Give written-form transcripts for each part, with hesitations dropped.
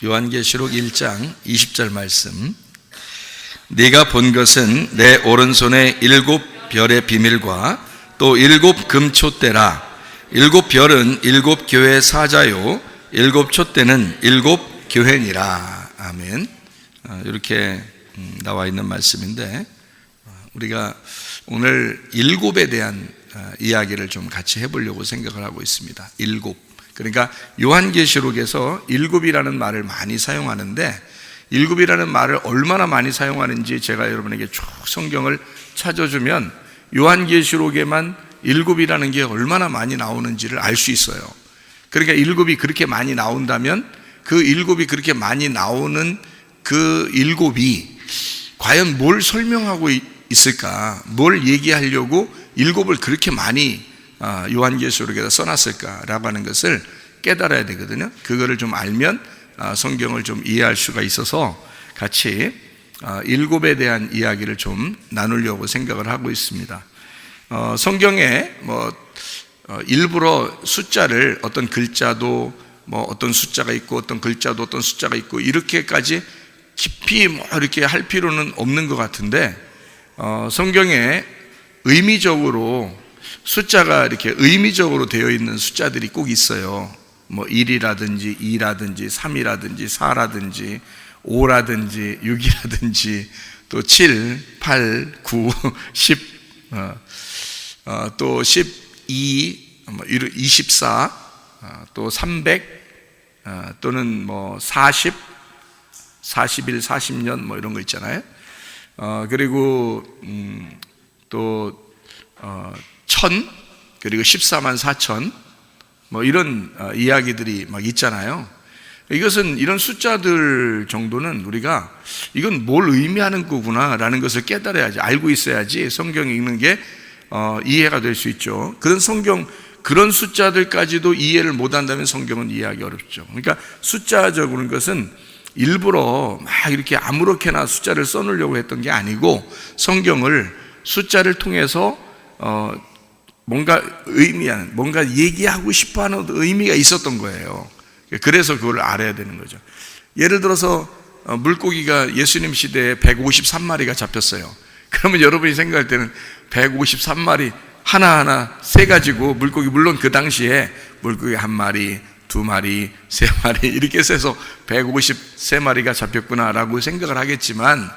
요한계시록 1장 20절 말씀. 네가 본 것은 내 오른손에 7별의 비밀과 또 7 금촛대라. 7별은 7 교회 사자요 7 촛대는 7 교회니라. 아멘. 이렇게 나와 있는 말씀인데, 우리가 오늘 7에 대한 이야기를 좀 같이 해보려고 생각을 하고 있습니다. 7. 그러니까 요한계시록에서 7이라는 말을 많이 사용하는데, 7이라는 말을 얼마나 많이 사용하는지 제가 여러분에게 쭉 성경을 찾아주면 요한계시록에만 7이라는 게 얼마나 많이 나오는지를 알 수 있어요. 그러니까 7이 그렇게 많이 나온다면 그 7이 그렇게 많이 나오는 그 7이 과연 뭘 설명하고 있을까? 뭘 얘기하려고 7을 그렇게 많이 요한계시록에다 써놨을까라고 하는 것을 깨달아야 되거든요. 그거를 좀 알면 성경을 좀 이해할 수가 있어서 같이 7에 대한 이야기를 좀 나누려고 생각을 하고 있습니다. 성경에 일부러 숫자를 어떤 글자도 어떤 숫자가 있고 어떤 글자도 어떤 숫자가 있고 이렇게까지 깊이 이렇게 할 필요는 없는 것 같은데, 성경에 의미적으로 숫자가 이렇게 의미적으로 되어 있는 숫자들이 꼭 있어요. 1이라든지 2라든지 3이라든지 4라든지 5라든지 6이라든지 또 7, 8, 9, 10, 또 12, 24, 또 300, 또는 40, 41, 40년 이런 거 있잖아요. 그리고 또 1000, 그리고 14만 4천 이런 이야기들이 막 있잖아요. 이것은, 이런 숫자들 정도는 우리가 이건 뭘 의미하는 거구나 라는 것을 깨달아야지, 알고 있어야지 성경 읽는 게 이해가 될 수 있죠. 그런 숫자들까지도 이해를 못한다면 성경은 이해하기 어렵죠. 그러니까 숫자적인 것은 일부러 막 이렇게 아무렇게나 숫자를 써놓으려고 했던 게 아니고, 성경을 숫자를 통해서 뭔가 의미하는, 뭔가 얘기하고 싶어하는 의미가 있었던 거예요. 그래서 그걸 알아야 되는 거죠. 예를 들어서 물고기가 예수님 시대에 153마리가 잡혔어요. 그러면 여러분이 생각할 때는 153마리 하나하나 세가지고 물고기, 물론 그 당시에 물고기 1마리, 2마리, 3마리 이렇게 세서 153마리가 잡혔구나라고 생각을 하겠지만,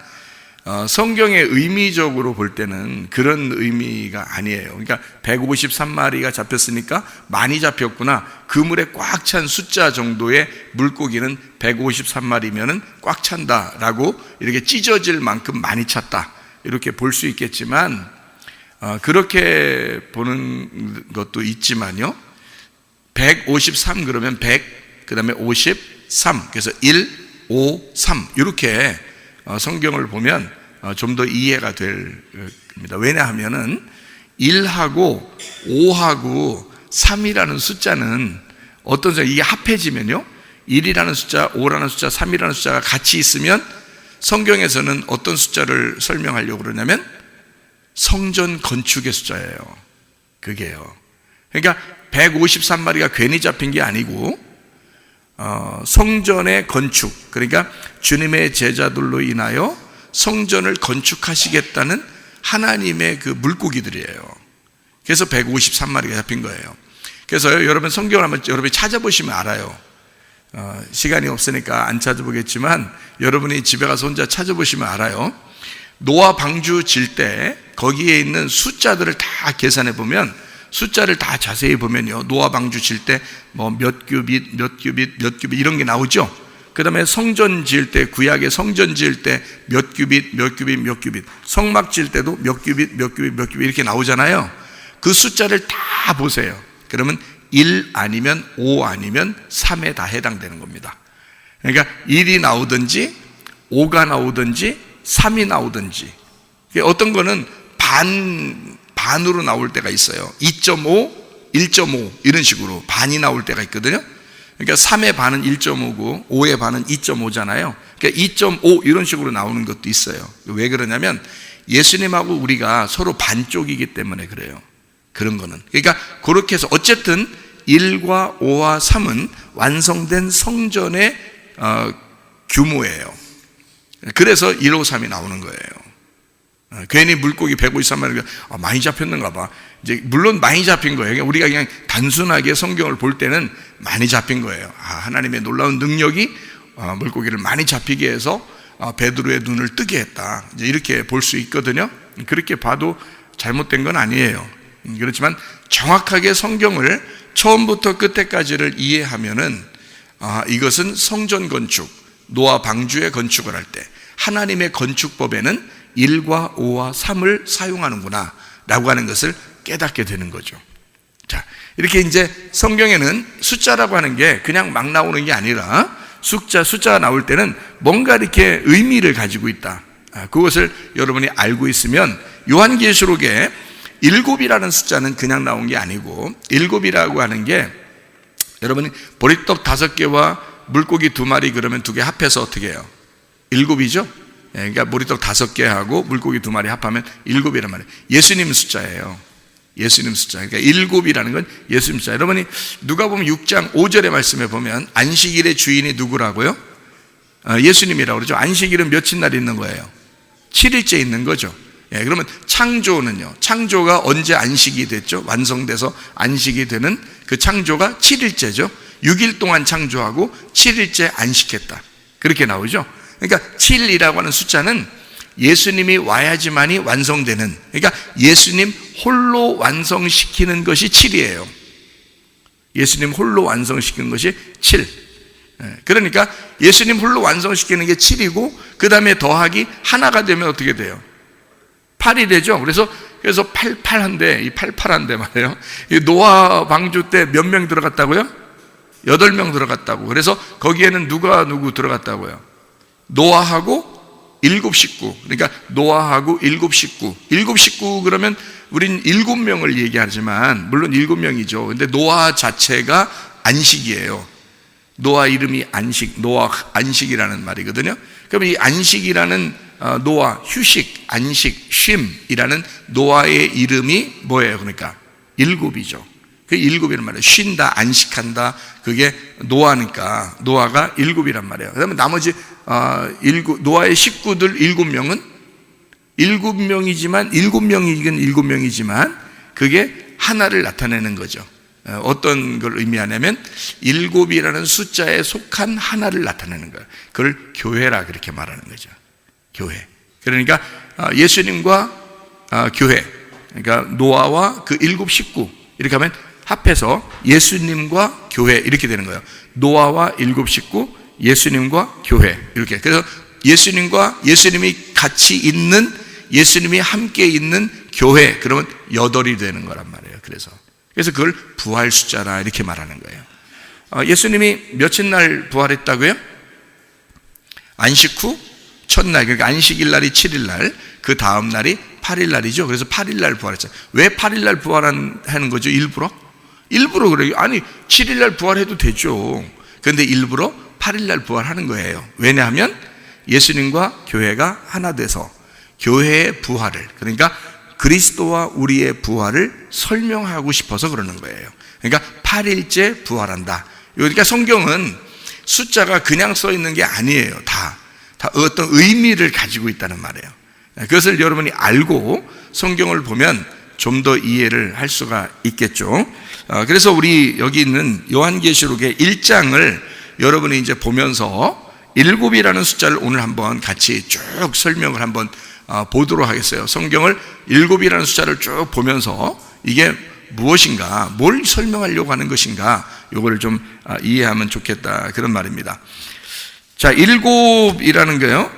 성경의 의미적으로 볼 때는 그런 의미가 아니에요. 그러니까 153마리가 잡혔으니까 많이 잡혔구나, 그물에 꽉 찬 숫자 정도의 물고기는 153마리면은 꽉 찬다라고, 이렇게 찢어질 만큼 많이 찼다 이렇게 볼 수 있겠지만, 그렇게 보는 것도 있지만요, 153 그러면 100, 그 다음에 53, 그래서 1, 5, 3 이렇게 성경을 보면 좀 더 이해가 될 겁니다. 왜냐하면은 1하고 5하고 3이라는 숫자는 어떤 숫자, 이게 합해지면요, 1이라는 숫자, 5라는 숫자, 3이라는 숫자가 같이 있으면 성경에서는 어떤 숫자를 설명하려고 그러냐면 성전 건축의 숫자예요. 그게요. 그러니까 153마리가 괜히 잡힌 게 아니고, 성전의 건축, 그러니까 주님의 제자들로 인하여 성전을 건축하시겠다는 하나님의 그 물고기들이에요. 그래서 153마리가 잡힌 거예요. 그래서 여러분 성경을 한번 여러분이 찾아보시면 알아요. 시간이 없으니까 안 찾아보겠지만 여러분이 집에 가서 혼자 찾아보시면 알아요. 노아 방주 질 때 거기에 있는 숫자들을 다 계산해 보면, 숫자를 다 자세히 보면요, 노아 방주 질 때 몇 규빗, 몇 규빗, 몇 규빗 이런 게 나오죠. 그 다음에 성전 지을 때, 구약의 성전 지을 때 몇 규빗, 몇 규빗, 몇 규빗, 성막 지을 때도 몇 규빗, 몇 규빗, 몇 규빗 이렇게 나오잖아요. 그 숫자를 다 보세요. 그러면 1 아니면 5 아니면 3에 다 해당되는 겁니다. 그러니까 1이 나오든지 5가 나오든지 3이 나오든지, 어떤 거는 반으로 나올 때가 있어요. 2.5, 1.5 이런 식으로 반이 나올 때가 있거든요. 그러니까 3의 반은 1.5고 5의 반은 2.5잖아요. 그러니까 2.5 이런 식으로 나오는 것도 있어요. 왜 그러냐면 예수님하고 우리가 서로 반쪽이기 때문에 그래요. 그런 거는. 그러니까 그렇게 해서 어쨌든 1과 5와 3은 완성된 성전의 규모예요. 그래서 153이 나오는 거예요. 괜히 물고기 153마리가 많이 잡혔는가 봐. 이제 물론 많이 잡힌 거예요. 우리가 그냥 단순하게 성경을 볼 때는 많이 잡힌 거예요. 하나님의 놀라운 능력이 물고기를 많이 잡히게 해서 베드로의 눈을 뜨게 했다. 이제 이렇게 볼 수 있거든요. 그렇게 봐도 잘못된 건 아니에요. 그렇지만 정확하게 성경을 처음부터 끝에까지를 이해하면은 이것은 성전 건축, 노아 방주의 건축을 할 때 하나님의 건축법에는 1과 5와 3을 사용하는구나 라고 하는 것을 깨닫게 되는 거죠. 자, 이렇게 이제 성경에는 숫자라고 하는 게 그냥 막 나오는 게 아니라 숫자가 나올 때는 뭔가 이렇게 의미를 가지고 있다. 그것을 여러분이 알고 있으면 요한계시록에 7이라는 숫자는 그냥 나온 게 아니고 7이라고 하는 게 여러분이 보리떡 5개와 물고기 2마리 그러면 2개 합해서 어떻게 해요? 7이죠? 그러니까 보리떡 5개하고 물고기 2마리 합하면 7이란 말이에요. 예수님 숫자예요. 예수님 숫자. 그러니까 7이라는 건 예수님 숫자. 여러분이 누가복음 6장 5절의 말씀에 보면 안식일의 주인이 누구라고요? 예수님이라고 그러죠. 안식일은 며칠 날 있는 거예요? 7일째 있는 거죠. 그러면 창조는요, 창조가 언제 안식이 됐죠? 완성돼서 안식이 되는 그 창조가 7일째죠. 6일 동안 창조하고 7일째 안식했다. 그렇게 나오죠. 그러니까 7이라고 하는 숫자는 예수님이 와야지만이 완성되는, 그러니까 예수님 홀로 완성시키는 것이 7이에요. 예수님 홀로 완성시키는 것이 7. 그러니까 예수님 홀로 완성시키는 게 7이고 그 다음에 더하기 하나가 되면 어떻게 돼요? 8이 되죠. 그래서 88한데, 이 88한데 말이에요. 이 노아 방주 때 몇 명 들어갔다고요? 8명 들어갔다고. 그래서 거기에는 누구 들어갔다고요? 노아하고 7 식구. 그러니까 노아하고 7 식구. 7 식구 그러면 우린 7명을 얘기하지만 물론 7명이죠. 근데 노아 자체가 안식이에요. 노아 이름이 노아 안식이라는 말이거든요. 그럼 이 안식이라는 노아, 휴식, 안식, 쉼이라는 노아의 이름이 뭐예요? 그러니까 7이죠. 그 7이란 말이에요. 쉰다, 안식한다. 그게 노아니까 노아가 7이란 말이에요. 그다음에 나머지 노아의 식구들 7명은 7명이지만 7명이긴 7명이지만 그게 하나를 나타내는 거죠. 어떤 걸 의미하냐면 7이라는 숫자에 속한 하나를 나타내는 거예요. 그걸 교회라 그렇게 말하는 거죠. 교회. 그러니까 예수님과 교회, 그러니까 노아와 그 7 식구 이렇게 하면 합해서 예수님과 교회 이렇게 되는 거예요. 노아와 7 식구, 예수님과 교회 이렇게. 그래서 예수님이 같이 있는, 예수님이 함께 있는 교회, 그러면 8이 되는 거란 말이에요. 그래서 그걸 부활 숫자라 이렇게 말하는 거예요. 예수님이 며칠 날 부활했다고요? 안식 후 첫날, 그러니까 안식일 날이 7일 날, 그 다음 날이 8일 날이죠. 그래서 8일 날 부활했잖아요. 왜 8일 날 부활하는 거죠? 일부러 그래요. 아니 7일 날 부활해도 되죠. 그런데 일부러 8일 날 부활하는 거예요. 왜냐하면 예수님과 교회가 하나 돼서 교회의 부활을, 그러니까 그리스도와 우리의 부활을 설명하고 싶어서 그러는 거예요. 그러니까 8일째 부활한다. 그러니까 성경은 숫자가 그냥 써 있는 게 아니에요. 다 어떤 의미를 가지고 있다는 말이에요. 그것을 여러분이 알고 성경을 보면 좀 더 이해를 할 수가 있겠죠. 그래서 우리 여기 있는 요한계시록의 1장을 여러분이 이제 보면서 7이라는 숫자를 오늘 한번 같이 쭉 설명을 한번 보도록 하겠어요. 성경을 7이라는 숫자를 쭉 보면서 이게 무엇인가, 뭘 설명하려고 하는 것인가, 이거를 좀 이해하면 좋겠다, 그런 말입니다. 자, 7이라는 거요,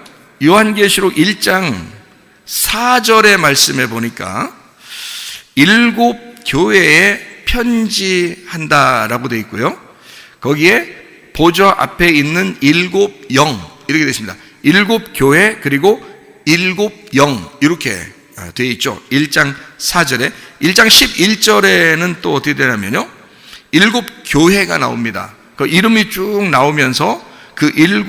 요한계시록 1장 4절의 말씀에 보니까 7 교회에 편지한다라고 되어 있고요, 거기에 보좌 앞에 있는 7 영 이렇게 되어 있습니다. 7 교회 그리고 7 영 이렇게 되어 있죠. 1장 4절에. 1장 11절에는 또 어떻게 되냐면요, 7 교회가 나옵니다. 그 이름이 쭉 나오면서 그 7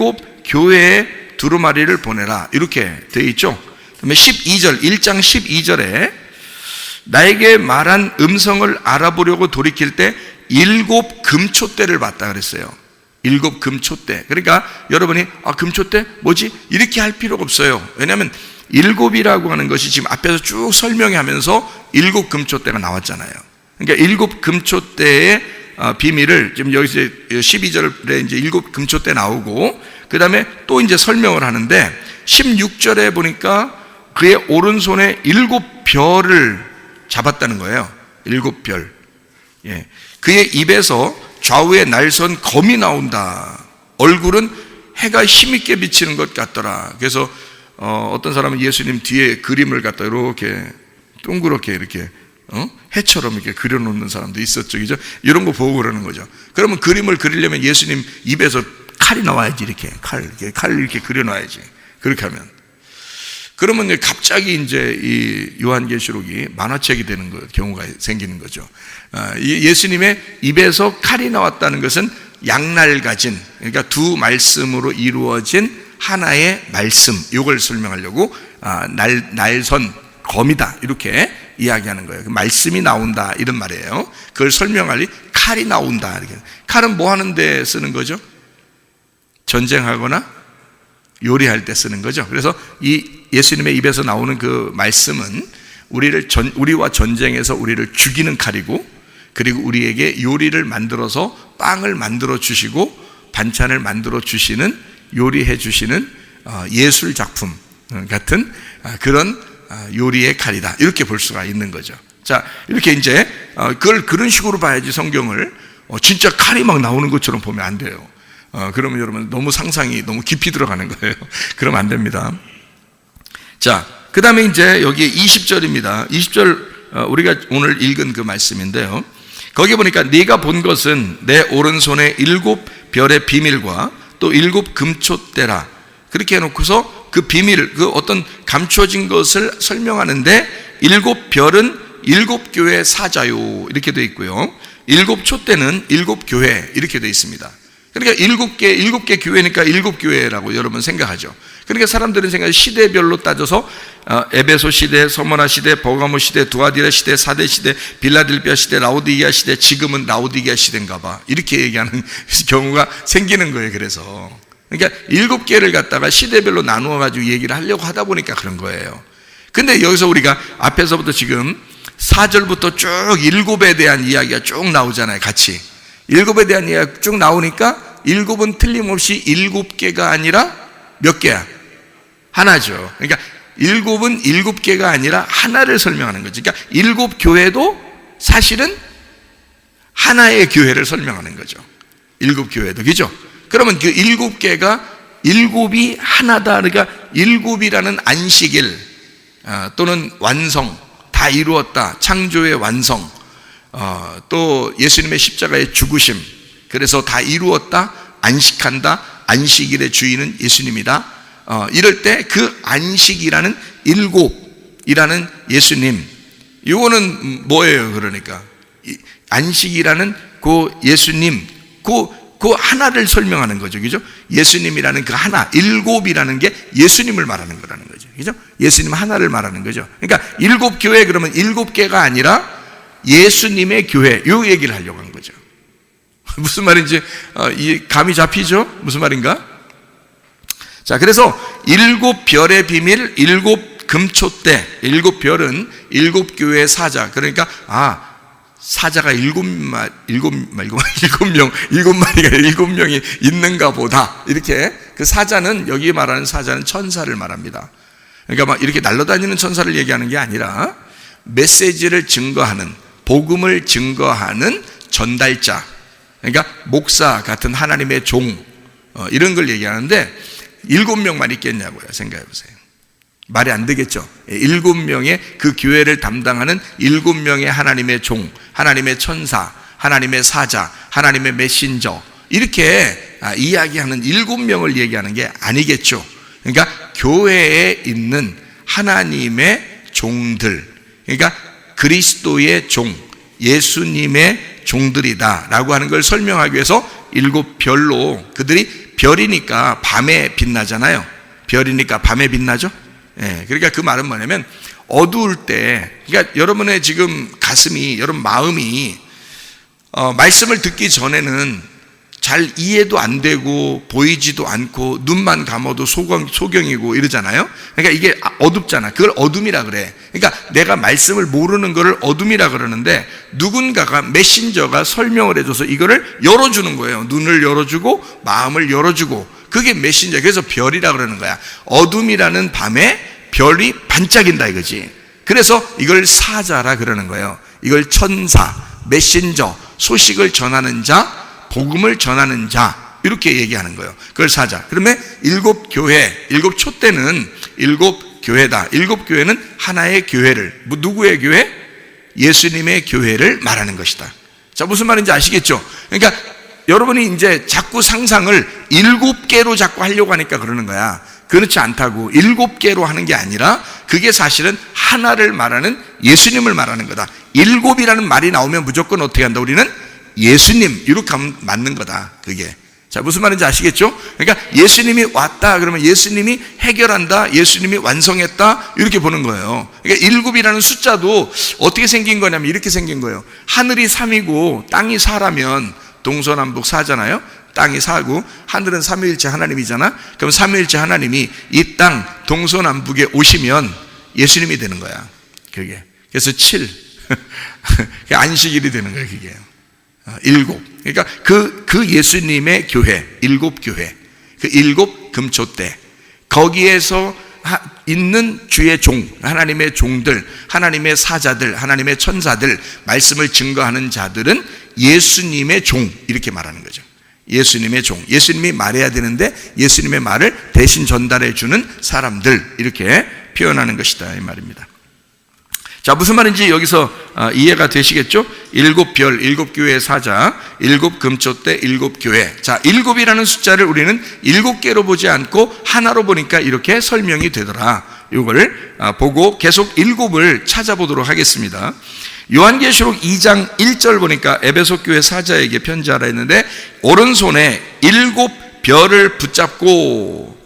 교회에 두루마리를 보내라 이렇게 되어 있죠. 그다음에 12절, 1장 12절에 나에게 말한 음성을 알아보려고 돌이킬 때 7 금초대를 봤다 그랬어요. 일곱 금초대. 그러니까 여러분이 금초대 뭐지? 이렇게 할 필요가 없어요. 왜냐하면 일곱이라고 하는 것이 지금 앞에서 쭉 설명하면서 일곱 금초대가 나왔잖아요. 그러니까 일곱 금초대의 비밀을 지금 여기서 12절에 이제 일곱 금초대 나오고, 그 다음에 또 이제 설명을 하는데 16절에 보니까 그의 오른손에 일곱 별을 잡았다는 거예요. 일곱 별. 예. 그의 입에서 좌우에 날선 검이 나온다. 얼굴은 해가 힘있게 비치는 것 같더라. 그래서 어떤 사람은 예수님 뒤에 그림을 갖다 이렇게 동그랗게 이렇게 해처럼 이렇게 그려놓는 사람도 있었죠. 그죠? 이런 거 보고 그러는 거죠. 그러면 그림을 그리려면 예수님 입에서 칼이 나와야지. 이렇게 칼 이렇게 그려놔야지. 그렇게 하면. 그러면 갑자기 이제 이 요한계시록이 만화책이 되는 경우가 생기는 거죠. 예수님의 입에서 칼이 나왔다는 것은 양날 가진, 그러니까 두 말씀으로 이루어진 하나의 말씀, 이걸 설명하려고 날선 검이다 이렇게 이야기하는 거예요. 말씀이 나온다 이런 말이에요. 그걸 설명하니 칼이 나온다. 이렇게. 칼은 뭐 하는데 쓰는 거죠? 전쟁하거나 요리할 때 쓰는 거죠. 그래서 이 예수님의 입에서 나오는 그 말씀은 우리와 전쟁에서 우리를 죽이는 칼이고, 그리고 우리에게 요리를 만들어서 빵을 만들어 주시고 반찬을 만들어 주시는, 요리해 주시는 예술 작품 같은 그런 요리의 칼이다. 이렇게 볼 수가 있는 거죠. 자, 이렇게 이제 그걸 그런 식으로 봐야지 성경을 진짜 칼이 막 나오는 것처럼 보면 안 돼요. 그러면 여러분 너무 상상이 너무 깊이 들어가는 거예요. 그러면 안 됩니다. 자, 그 다음에 이제 여기 20절입니다. 20절 우리가 오늘 읽은 그 말씀인데요. 거기 보니까 네가 본 것은 내 오른손에 일곱 별의 비밀과 또 일곱 금초대라. 그렇게 해놓고서 그 비밀, 그 어떤 감춰진 것을 설명하는데, 일곱 별은 일곱 교회 사자요 이렇게 되어 있고요. 일곱 촛대는 일곱 교회 이렇게 되어 있습니다. 그러니까 일곱 개 교회니까 일곱 교회라고 여러분 생각하죠. 그러니까 사람들은 생각 시대별로 따져서 에베소 시대, 서머나 시대, 버가모 시대, 두아디라 시대, 사대 시대, 빌라델피아 시대, 라오디게아 시대, 지금은 라오디게아 시대인가 봐 이렇게 얘기하는 경우가 생기는 거예요. 그래서 그러니까 일곱 개를 갖다가 시대별로 나누어 가지고 얘기를 하려고 하다 보니까 그런 거예요. 근데 여기서 우리가 앞에서부터 지금 4절부터 쭉 일곱에 대한 이야기가 쭉 나오잖아요. 같이 일곱에 대한 이야기가 쭉 나오니까 일곱은 틀림없이 일곱 개가 아니라 몇 개야? 하나죠. 그러니까 일곱은 일곱 개가 아니라 하나를 설명하는 거죠. 그러니까 일곱 교회도 사실은 하나의 교회를 설명하는 거죠. 일곱 교회도, 그죠? 그러면 그 일곱 개가 일곱이 하나다. 그러니까 일곱이라는 안식일 또는 완성, 다 이루었다. 창조의 완성, 또 예수님의 십자가의 죽으심, 그래서 다 이루었다, 안식한다, 안식일의 주인은 예수님이다. 이럴 때 그 안식이라는 일곱이라는 예수님, 이거는 뭐예요? 그러니까 안식이라는 그 예수님, 그 하나를 설명하는 거죠. 그죠? 예수님이라는 그 하나, 일곱이라는 게 예수님을 말하는 거라는 거죠. 그죠? 예수님 하나를 말하는 거죠. 그러니까 일곱 교회, 그러면 일곱 개가 아니라 예수님의 교회, 요 얘기를 하려고 한 거죠. 무슨 말인지 감이 잡히죠? 무슨 말인가? 자, 그래서 일곱 별의 비밀, 일곱 금초대, 일곱 별은 일곱 교회의 사자. 그러니까 사자가 일곱 명이 있는가 보다. 이렇게 그 사자는, 여기 말하는 사자는 천사를 말합니다. 그러니까 막 이렇게 날아다니는 천사를 얘기하는 게 아니라 메시지를 증거하는, 복음을 증거하는 전달자, 그러니까 목사 같은 하나님의 종, 이런 걸 얘기하는데 7명만 있겠냐고요. 생각해 보세요. 말이 안 되겠죠. 7명의 그 교회를 담당하는 7명의 하나님의 종, 하나님의 천사, 하나님의 사자, 하나님의 메신저, 이렇게 이야기하는 7명을 얘기하는 게 아니겠죠. 그러니까 교회에 있는 하나님의 종들, 그러니까 그리스도의 종, 예수님의 종들이다 라고 하는 걸 설명하기 위해서 7별로, 그들이 별이니까 밤에 빛나잖아요. 별이니까 밤에 빛나죠. 그러니까 그 말은 뭐냐면 어두울 때, 그러니까 여러분의 지금 가슴이, 여러분 마음이 말씀을 듣기 전에는 잘 이해도 안 되고 보이지도 않고 눈만 감아도 소경이고 이러잖아요. 그러니까 이게 어둡잖아. 그걸 어둠이라 그래. 그러니까 내가 말씀을 모르는 거를 어둠이라 그러는데, 누군가가 메신저가 설명을 해줘서 이거를 열어주는 거예요. 눈을 열어주고 마음을 열어주고, 그게 메신저. 그래서 별이라 그러는 거야. 어둠이라는 밤에 별이 반짝인다 이거지. 그래서 이걸 사자라 그러는 거예요. 이걸 천사, 메신저, 소식을 전하는 자, 복음을 전하는 자, 이렇게 얘기하는 거예요. 그걸 사자. 그러면 일곱 교회, 일곱 촛대는 일곱 교회다. 일곱 교회는 하나의 교회를, 누구의 교회? 예수님의 교회를 말하는 것이다. 자, 무슨 말인지 아시겠죠? 그러니까 여러분이 이제 자꾸 상상을 일곱 개로 자꾸 하려고 하니까 그러는 거야. 그렇지 않다고. 일곱 개로 하는 게 아니라 그게 사실은 하나를 말하는 예수님을 말하는 거다. 일곱이라는 말이 나오면 무조건 어떻게 한다? 우리는 예수님, 이렇게 하면 맞는 거다. 그게. 자, 무슨 말인지 아시겠죠? 그러니까 예수님이 왔다 그러면 예수님이 해결한다, 예수님이 완성했다, 이렇게 보는 거예요. 그러니까 일곱이라는 숫자도 어떻게 생긴 거냐면 이렇게 생긴 거예요. 하늘이 3이고 땅이 4라면 동서남북 4잖아요. 땅이 4고 하늘은 삼위일체 하나님이잖아. 그럼 삼위일체 하나님이 이 땅 동서남북에 오시면 예수님이 되는 거야. 그게. 그래서 7. 안식일이 되는 거예요. 그게. 7. 그러니까 그 예수님의 교회, 일곱 교회, 그 일곱 금초대, 거기에서 있는 주의 종, 하나님의 종들, 하나님의 사자들, 하나님의 천사들, 말씀을 증거하는 자들은 예수님의 종, 이렇게 말하는 거죠. 예수님의 종, 예수님이 말해야 되는데 예수님의 말을 대신 전달해 주는 사람들, 이렇게 표현하는 것이다 이 말입니다. 자, 무슨 말인지 여기서 이해가 되시겠죠? 일곱 별, 일곱 교회의 사자, 일곱 금초대, 일곱 교회. 자, 일곱이라는 숫자를 우리는 일곱 개로 보지 않고 하나로 보니까 이렇게 설명이 되더라. 이걸 보고 계속 일곱을 찾아보도록 하겠습니다. 요한계시록 2장 1절 보니까 에베소 교회 사자에게 편지하라 했는데, 오른손에 일곱 별을 붙잡고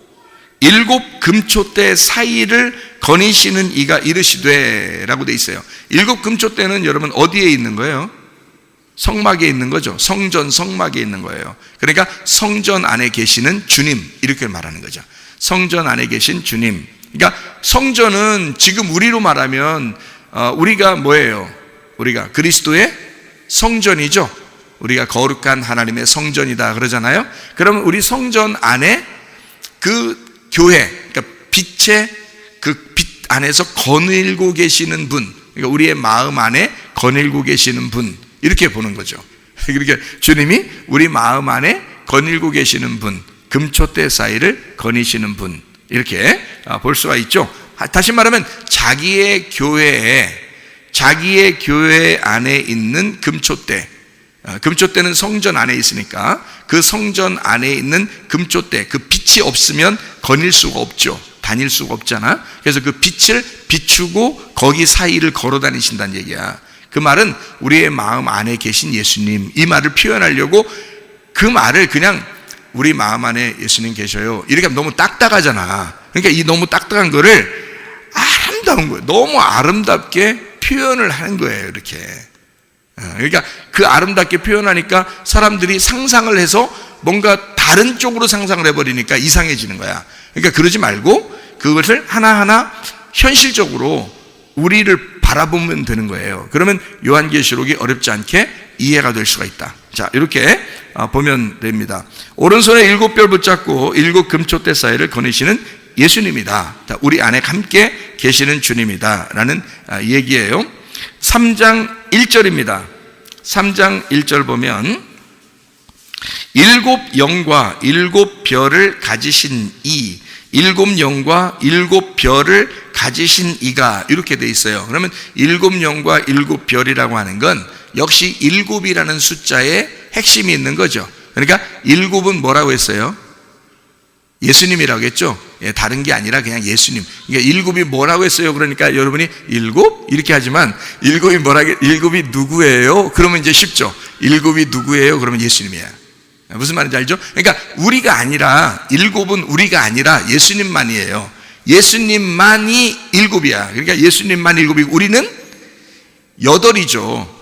일곱 금초대 사이를 거니시는 이가 이르시되 라고 돼 있어요. 일곱 금초대는 여러분 어디에 있는 거예요? 성막에 있는 거죠. 성전, 성막에 있는 거예요. 그러니까 성전 안에 계시는 주님, 이렇게 말하는 거죠. 성전 안에 계신 주님. 그러니까 성전은 지금 우리로 말하면 우리가 뭐예요? 우리가 그리스도의 성전이죠. 우리가 거룩한 하나님의 성전이다 그러잖아요. 그러면 우리 성전 안에 그 교회, 그러니까 빛의 그 빛 안에서 거닐고 계시는 분, 그러니까 우리의 마음 안에 거닐고 계시는 분, 이렇게 보는 거죠. 그러니까 주님이 우리 마음 안에 거닐고 계시는 분, 금초대 사이를 거니시는 분, 이렇게 볼 수가 있죠. 다시 말하면 자기의 교회 안에 있는 금초대, 금초대는 성전 안에 있으니까 그 성전 안에 있는 금초대, 그 빛이 없으면 거닐 수가 없죠. 다닐 수가 없잖아. 그래서 그 빛을 비추고 거기 사이를 걸어 다니신다는 얘기야. 그 말은 우리의 마음 안에 계신 예수님, 이 말을 표현하려고 그 말을 그냥 우리 마음 안에 예수님 계셔요, 이렇게 하면 너무 딱딱하잖아. 그러니까 이 너무 딱딱한 거를 아름다운 거예요. 너무 아름답게 표현을 하는 거예요, 이렇게. 그러니까 그 아름답게 표현하니까 사람들이 상상을 해서 뭔가 다른 쪽으로 상상을 해버리니까 이상해지는 거야. 그러니까 그러지 말고 그것을 하나하나 현실적으로 우리를 바라보면 되는 거예요. 그러면 요한계시록이 어렵지 않게 이해가 될 수가 있다. 자, 이렇게 보면 됩니다. 오른손에 일곱 별 붙잡고 일곱 금초대 사이를 거니시는 예수님이다. 우리 안에 함께 계시는 주님이다 라는 얘기예요. 3장 1절입니다. 3장 1절 보면 일곱 영과 일곱 별을 가지신 이, 일곱 영과 일곱 별을 가지신 이가, 이렇게 돼 있어요. 그러면 일곱 영과 일곱 별이라고 하는 건 역시 일곱이라는 숫자에 핵심이 있는 거죠. 그러니까 일곱은 뭐라고 했어요? 예수님이라고 했죠. 다른 게 아니라 그냥 예수님. 그러니까 일곱이 뭐라고 했어요? 그러니까 여러분이 일곱? 이렇게 하지만 일곱이 누구예요? 그러면 이제 쉽죠. 일곱이 누구예요? 그러면 예수님이야. 무슨 말인지 알죠? 그러니까 우리가 아니라, 일곱은 우리가 아니라 예수님만이에요. 예수님만이 일곱이야. 그러니까 예수님만 일곱이고 우리는 여덟이죠.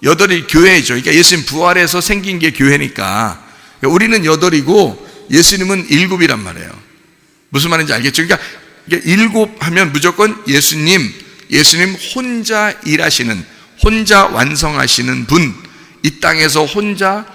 여덟이 교회죠. 그러니까 예수님 부활해서 생긴 게 교회니까. 우리는 8이고 예수님은 7이란 말이에요. 무슨 말인지 알겠죠? 그러니까 7 하면 무조건 예수님 혼자 일하시는, 혼자 완성하시는 분, 이 땅에서 혼자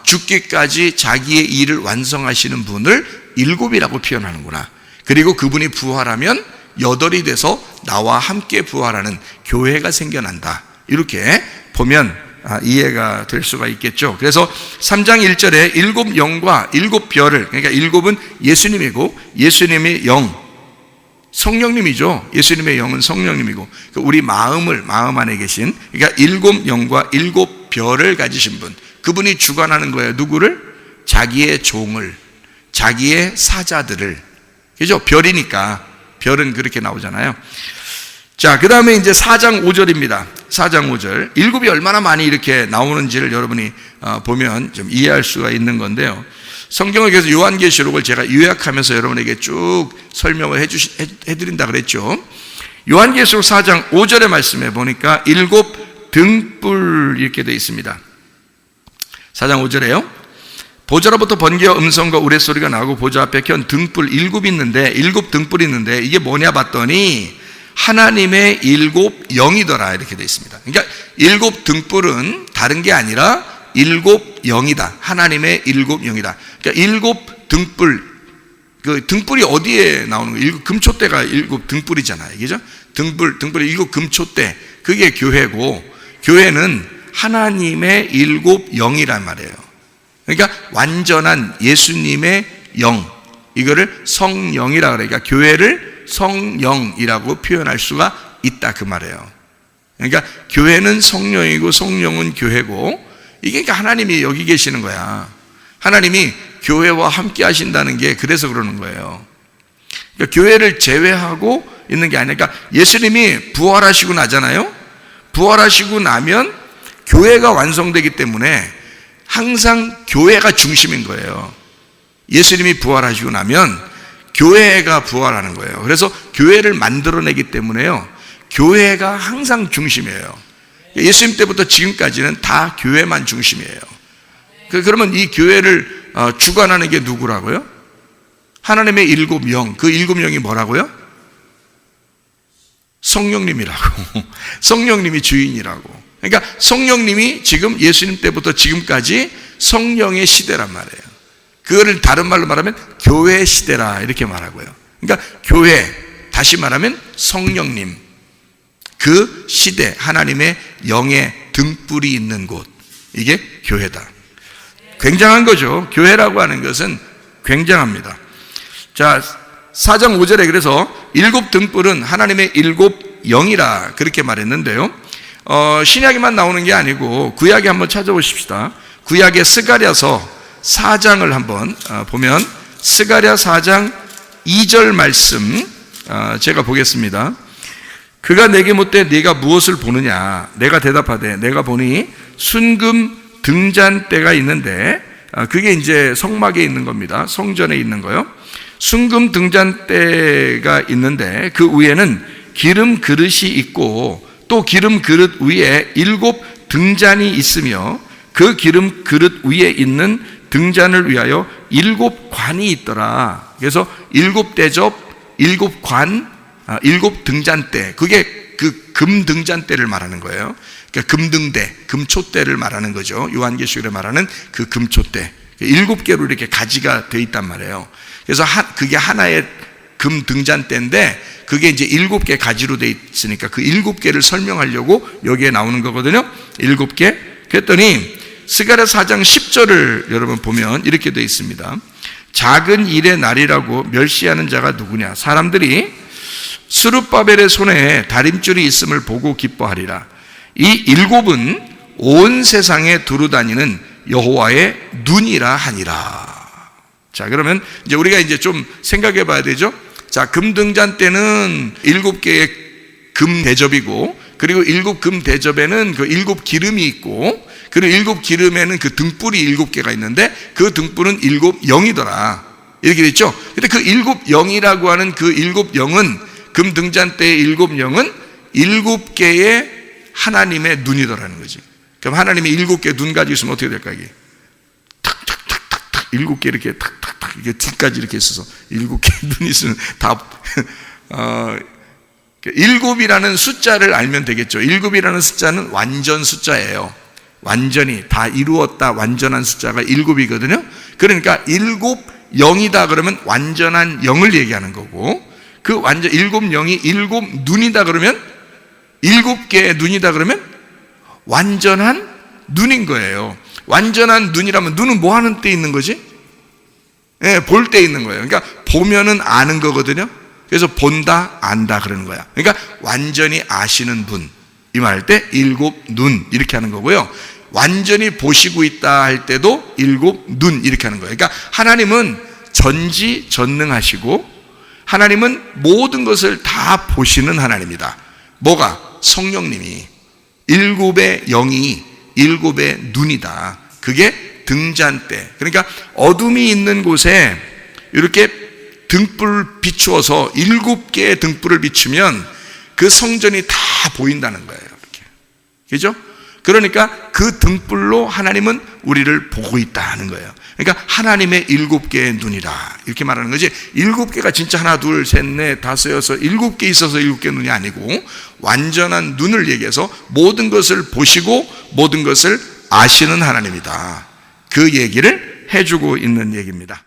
죽기까지 자기의 일을 완성하시는 분을 7이라고 표현하는구나. 그리고 그분이 부활하면 8이 돼서 나와 함께 부활하는 교회가 생겨난다. 이렇게 보면 이해가 될 수가 있겠죠. 그래서 3장 1절에 7 영과 7 별을, 그러니까 7은 예수님이고 예수님의 영, 성령님이죠. 예수님의 영은 성령님이고 우리 마음 안에 계신, 그러니까 7 영과 7 별을 가지신 분, 그분이 주관하는 거예요. 누구를? 자기의 종을, 자기의 사자들을. 그죠? 별이니까 별은 그렇게 나오잖아요. 자, 그 다음에 이제 4장 5절입니다. 4장 5절. 7이 얼마나 많이 이렇게 나오는지를 여러분이 보면 좀 이해할 수가 있는 건데요. 성경을 그래서 요한계시록을 제가 요약하면서 여러분에게 쭉 설명을 해드린다 그랬죠. 요한계시록 4장 5절의 말씀에 보니까 7 등불 이렇게 되어 있습니다. 4장 5절에요. 보좌로부터 번개와 음성과 우레소리가 나고 보좌 앞에 켠 등불 7 있는데, 7 등불이 있는데 이게 뭐냐 봤더니 하나님의 7 영이더라 이렇게 되어 있습니다. 그러니까 7 등불은 다른 게 아니라 7 영이다. 하나님의 7 영이다. 그러니까 7 등불, 그 등불이 어디에 나오는 거예요? 금초대가 7 등불이잖아요. 그죠? 등불이 7 금초대. 그게 교회고, 교회는 하나님의 7 영이란 말이에요. 그러니까 완전한 예수님의 영, 이거를 성령이라 그래요. 그러니까 교회를 성령이라고 표현할 수가 있다 그 말이에요. 그러니까 교회는 성령이고 성령은 교회고, 이게 그러니까 하나님이 여기 계시는 거야. 하나님이 교회와 함께 하신다는 게 그래서 그러는 거예요. 그러니까 교회를 제외하고 있는 게 아니라, 그러니까 예수님이 부활하시고 나잖아요. 부활하시고 나면 교회가 완성되기 때문에 항상 교회가 중심인 거예요. 예수님이 부활하시고 나면 교회가 부활하는 거예요. 그래서 교회를 만들어내기 때문에요, 교회가 항상 중심이에요. 예수님 때부터 지금까지는 다 교회만 중심이에요. 그러면 이 교회를 주관하는 게 누구라고요? 하나님의 7 영. 그 7 영이 뭐라고요? 성령님이라고. 성령님이 주인이라고. 그러니까 성령님이 지금 예수님 때부터 지금까지 성령의 시대란 말이에요. 그거를 다른 말로 말하면 교회 시대라 이렇게 말하고요. 그러니까 교회, 다시 말하면 성령님, 그 시대, 하나님의 영의 등불이 있는 곳, 이게 교회다. 굉장한 거죠. 교회라고 하는 것은 굉장합니다. 자, 4장 5절에 그래서 7 등불은 하나님의 7 영이라 그렇게 말했는데요. 신약에만 나오는 게 아니고 구약에 한번 찾아보십시다. 구약의 스가랴서 4장을 한번 보면, 스가랴 4장 2절 말씀 제가 보겠습니다. 그가 내게 묻되 네가 무엇을 보느냐? 내가 대답하되 내가 보니 순금 등잔대가 있는데, 그게 이제 성막에 있는 겁니다. 성전에 있는 거요. 순금 등잔대가 있는데 그 위에는 기름 그릇이 있고 또 기름 그릇 위에 7 등잔이 있으며 그 기름 그릇 위에 있는 등잔을 위하여 7 관이 있더라. 그래서 7 대접, 7 관, 7 등잔대, 그게 그 금 등잔대를 말하는 거예요. 그러니까 금등대, 금초대를 말하는 거죠. 요한계시록에 말하는 그 금초대, 7개로 이렇게 가지가 돼 있단 말이에요. 그래서 그게 하나의 금 등잔대인데 그게 이제 7개 가지로 돼 있으니까 그 7개를 설명하려고 여기에 나오는 거거든요. 7개. 그랬더니 스가랴 4장 10절을 여러분 보면 이렇게 돼 있습니다. 작은 일의 날이라고 멸시하는 자가 누구냐? 사람들이 스룹바벨의 손에 다림줄이 있음을 보고 기뻐하리라. 이 7은 온 세상에 두루다니는 여호와의 눈이라 하니라. 자, 그러면 이제 우리가 이제 좀 생각해 봐야 되죠. 자, 금등잔대는 7개의 금 대접이고, 그리고 7 금 대접에는 그 7 기름이 있고, 그리고 7 기름에는 그 등불이 7개가 있는데 그 등불은 7 영이더라. 이렇게 됐죠. 근데 그 7 영이라고 하는 그 7 영은, 금 등잔대의 7 영은 7개의 하나님의 눈이더라는 거지. 그럼 하나님이 7개 눈 가지고 있으면 어떻게 될까 이게? 7개 이렇게 탁탁탁 이게 뒤까지 이렇게 있어서 7개 눈이 있으면 다 7이라는 숫자를 알면 되겠죠. 7이라는 숫자는 완전 숫자예요. 완전히 다 이루었다, 완전한 숫자가 7이거든요. 그러니까 7영이다 그러면 완전한 0을 얘기하는 거고, 그 완전 7영이 7눈이다 그러면 7개의 눈이다 그러면 완전한 눈인 거예요. 완전한 눈이라면 눈은 뭐 하는 때 있는 거지? 예, 볼 때 있는 거예요. 그러니까 보면은 아는 거거든요. 그래서 본다, 안다 그러는 거야. 그러니까 완전히 아시는 분, 이 말 할 때 7눈 이렇게 하는 거고요. 완전히 보시고 있다 할 때도 7눈 이렇게 하는 거예요. 그러니까 하나님은 전지전능하시고 하나님은 모든 것을 다 보시는 하나님이다. 뭐가? 성령님이 7의 영이 7의 눈이다. 그게 등잔대. 그러니까 어둠이 있는 곳에 이렇게 등불 비추어서 7개의 등불을 비추면 그 성전이 다 보인다는 거예요. 이렇게. 그죠? 그러니까 그 등불로 하나님은 우리를 보고 있다는 거예요. 그러니까 하나님의 7개의 눈이라 이렇게 말하는 거지, 7개가 진짜 하나 둘 셋 넷 다섯 여섯 7개 있어서 7개 눈이 아니고 완전한 눈을 얘기해서 모든 것을 보시고 모든 것을 아시는 하나님이다. 그 얘기를 해주고 있는 얘기입니다.